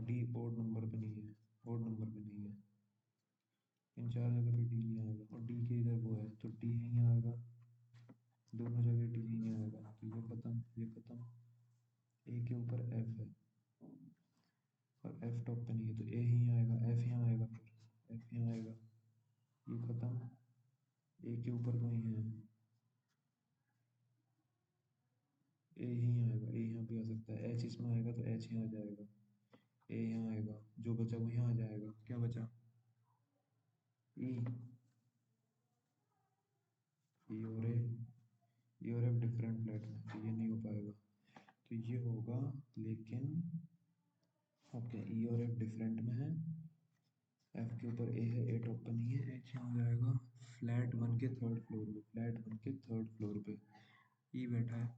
D odd number पे नहीं है, ओड नंबर पे नहीं है, इन चार जगह पे डी नहीं आएगा, और डी के इधर वो है तो डी यहीं आएगा, दोनों जगह डी यहीं आएगा, तो ये खत्म, ये खत्म। ए के ऊपर एफ है और एफ टॉप पे नहीं है, तो ए ही आएगा, एफ यहाँ आएगा, फिर एफ यहाँ आएगा, ये खत्म। ए के ऊपर कोई है, ए ही आएगा, ए यहाँ भी आ सकता है, एच इसमें आएगा तो एच यहाँ आ जाएगा, ए यहाँ आएगा, जो बचा वो यहाँ आ जाएगा, क्या बचा, ई, ई और ए, ई और एफ डिफरेंट फ्लैट में, तो ये नहीं हो पाएगा, तो ये होगा, लेकिन ओके ई और एफ डिफरेंट में है, एफ के ऊपर ए है, ए टॉप पे नहीं है, एच यहाँ हो जाएगा, फ्लैट वन के थर्ड फ्लोर पे, फ्लैट वन के थर्ड फ्लोर पे ई बैठा है,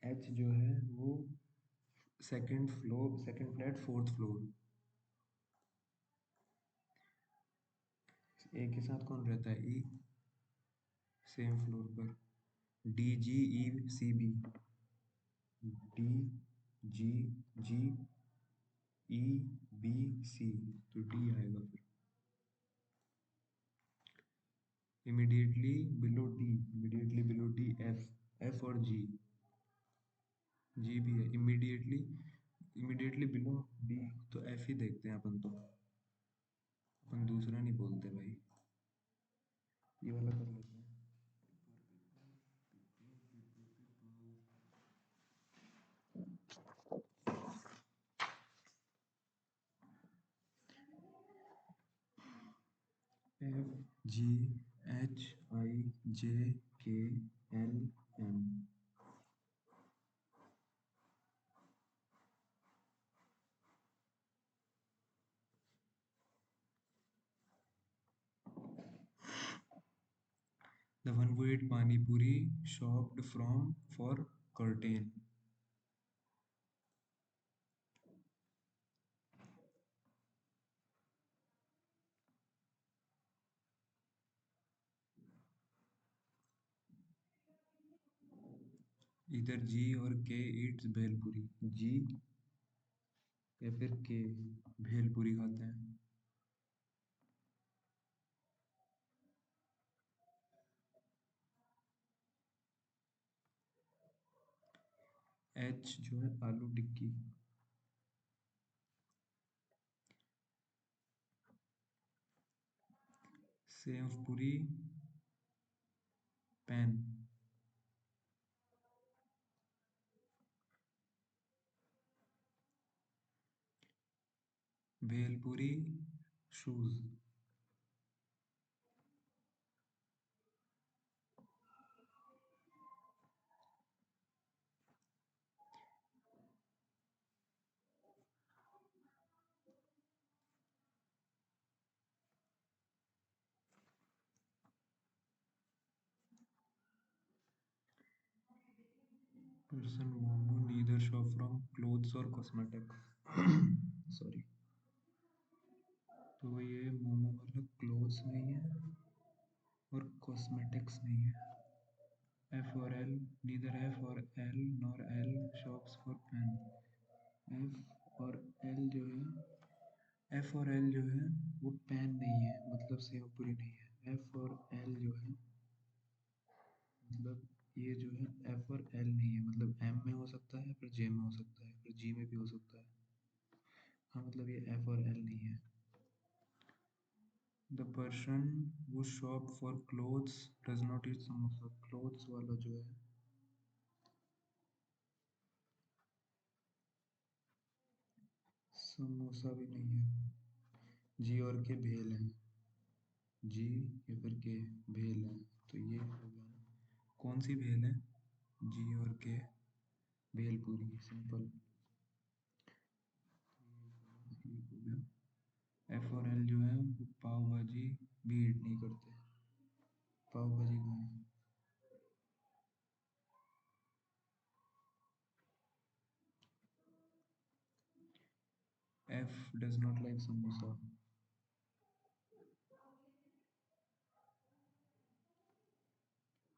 एच जो है वो second floor, second flat fourth floor, A के साथ कौन रहता है, ई, सेम फ्लोर पर, D G E C B, D G G E B C, तो डी आएगा फिर, immediately below D F, F और जी, जी भी है इमीडिएटली बिलो डी, तो एफ ही देखते हैं अपन, तो अपन दूसरा नहीं बोलते भाई, ये वाला कर लेते हैं, F G H I J K L M, the one who ate pani puri shopped from for curtain, इधर जी और के ईट्स भेलपुरी, जी या फिर के भेलपुरी खाते हैं, एच जो है आलू टिक्की, सेव पूरी pan, bhelpuri shoes, person momo neither shop from clothes or cosmetics sorry, तो ये मोमो वाला क्लोथ्स नहीं है और कॉस्मेटिक्स नहीं है, एफ और एल, नीदर एफ और L nor L shops for pen, F और एल जो है, एफ और एल जो है वो पेन नहीं है, मतलब सेवपुरी नहीं है, एफ और एल जो है, मतलब ये जो है एफ और एल नहीं है, मतलब एम में हो सकता है, फिर जे में हो सकता है, फिर जी में भी हो सकता है, हाँ मतलब ये एफ और एल नहीं है, द पर्सन वो shop for clothes does not eat samosa, clothes वाला जो है, समोसा भी नहीं है, जी और के भेल है, जी या फिर के भेल है, तो ये हो गया ना, कौन सी भेल है, जी और के भेल पूरी सिंपल, ये हो गया, एफ और एल जो है वो पाव भाजी भी ईट नहीं करते, पाव भाजी कहाँ है, F does not like samosa,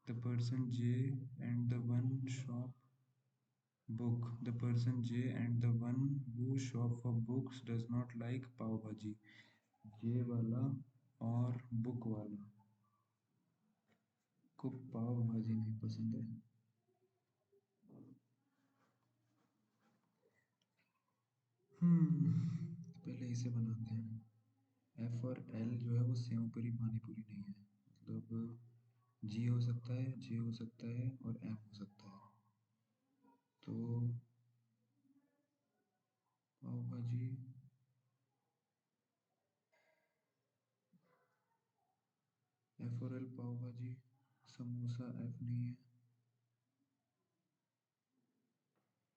the person J and the one shop Book. The person J and the one who shop for books does not like pav bhaji. J वाला और book वाला को पाव भाजी नहीं पसंद है। पहले इसे बनाते हैं। एफ और एल जो है वो सेव पूरी पानी पूरी नहीं है, मतलब जी हो सकता है, जे हो सकता है और एम हो सकता है। तो पाव भाजी, एफ और एल पाव भाजी, समोसा एफ नहीं है,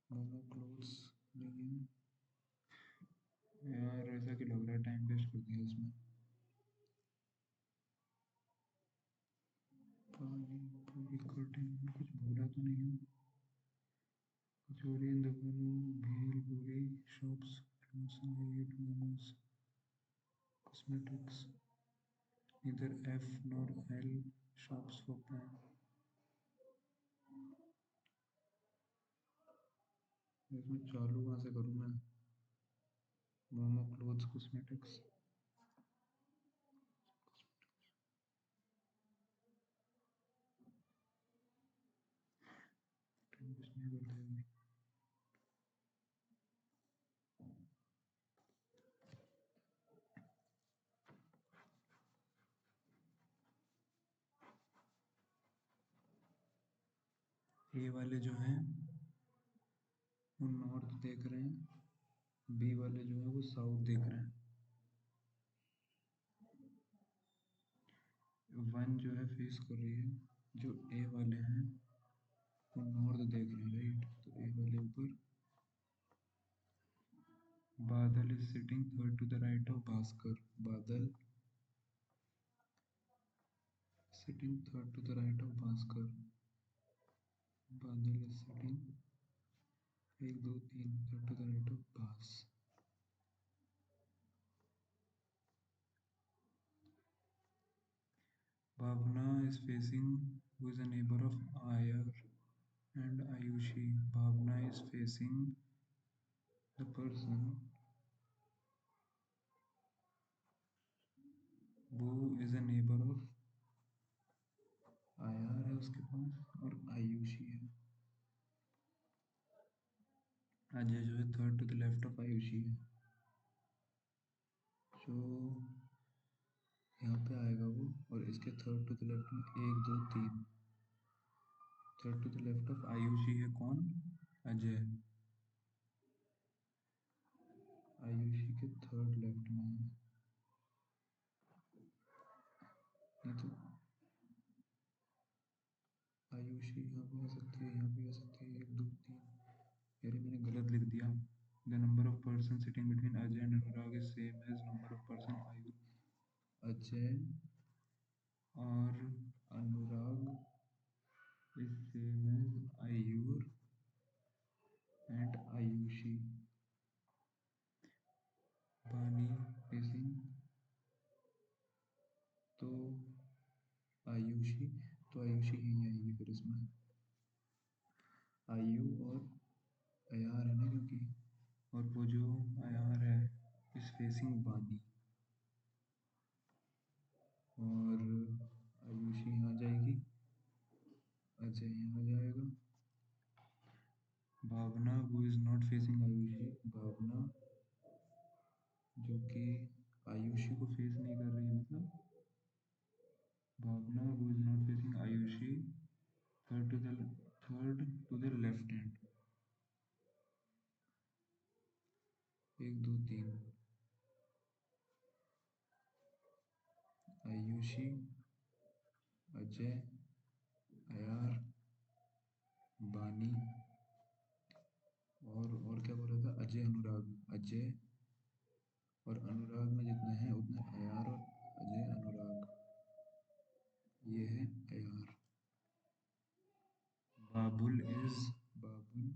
मोमो क्लोथ्स नहीं है। यार ऐसा क्यों लग रहा है, टाइम वेस्ट कर दिया इसमें। पानी पूरी कटिंग कुछ भूला तो नहीं हूँ। कचौड़ी इन दुकानों भेल पूरी shops momos cosmetics, neither F nor L shops for pan। इसमें चालू कहाँ से करूँ मैं। मोमो क्लोथ्स कॉस्मेटिक्स, कुछ नहीं करते हैं। ए वाले जो हैं वो नॉर्थ देख रहे हैं, बी वाले जो है वो साउथ देख रहे हैं। वन जो है फेस कर रही है, जो ए वाले हैं वो नॉर्थ देख रहे हैं, राइट। तो ए वाले ऊपर। Badal is sitting third to the right of Bhaskar. Badal sitting third to the right of Bhaskar. Badal is sitting एक दो तीन third to the right of भास। Bhavna is facing, who is a neighbor of Ayar and Ayushi. Bhavna is facing the person who is a neighbor of Ayar है उसके पास और आयुषी है। अजय जो है third to the left of Ayushi है। जो यहाँ पे आएगा वो, और इसके थर्ड टू द लेफ्ट में एक दो तीन। Third to the left of Ayushi है कौन, अजय। आयुषी के थर्ड लेफ्ट में है। नहीं तो आयुषी यहाँ भी आ सकती है, यहाँ भी आ सकती है, एक दो तीन। यार मैंने गलत लिख दिया। The number of person sitting between Ajay and Anurag is same as number of person आयु। अजय और अनुराग इज सेम एज आयुर एंड आयुषी। बानी फेसिंग तो आयुषी, तो आयुषी ही आएगी फिर इसमें। आयु और अयार है ना, क्योंकि और वो जो अयार है इस फेसिंग बानी, और आयुषी यहाँ जाएगी, अजय यहाँ जाएगा। Bhavna who is not facing Ayushi, Bhavna जो कि आयुषी को फेस नहीं कर रही है, मतलब Bhavna who is not facing Ayushi third to the left hand. एक दो तीन। आयुषी, अजय, अयार, बानी, और क्या बोल रहा था, अजय अनुराग। अजय और अनुराग में जितने हैं उतने अयार और अजय अनुराग। ये है अयार। Babul is Babul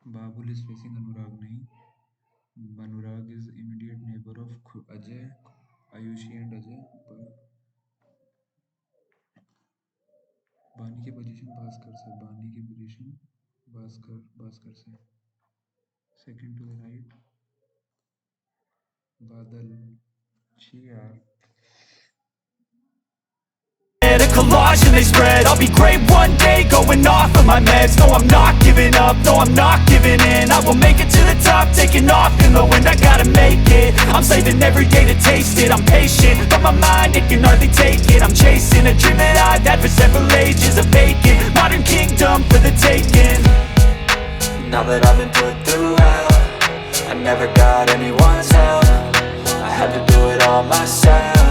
Babul is facing Anurag नहीं, Anurag is immediate neighbour of Ajay, Ayushi and Ajay. Bani की पोजीशन भास्कर से, बानी की पोजीशन भास्कर, भास्कर से सेकंड टू द राइट बादल। छी यार। A collage and they spread. I'll be great one day, going off of my meds. No, I'm not giving up, no, I'm not giving in. I will make it to the top, taking off in the wind. I gotta make it, I'm saving every day to taste it. I'm patient, but my mind, it can hardly take it. I'm chasing a dream that I've had for several ages. A vacant, modern kingdom for the taking. Now that I've been put through hell, I never got anyone's help. I had to do it all myself.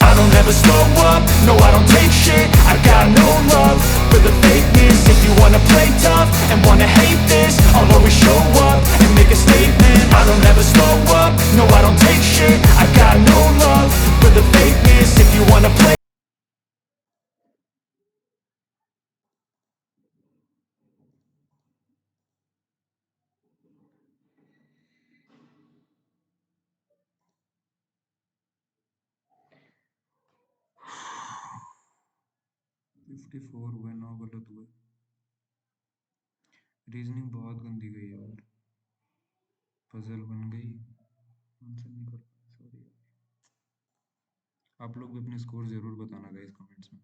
I don't ever slow up, no I don't take shit. I got no love for the fakeness. If you wanna play tough and wanna hate this, I'll always show up and make a statement. I don't ever slow up, no I don't take shit. I got no love for the fakeness. If you wanna play 54 हुए, 9 गलत हुए। Reasoning बहुत गंदी गई यार। Puzzle बन गई, answer नहीं कर पाए, सॉरी। आप लोग भी अपने स्कोर जरूर बताना गाइस कमेंट्स में।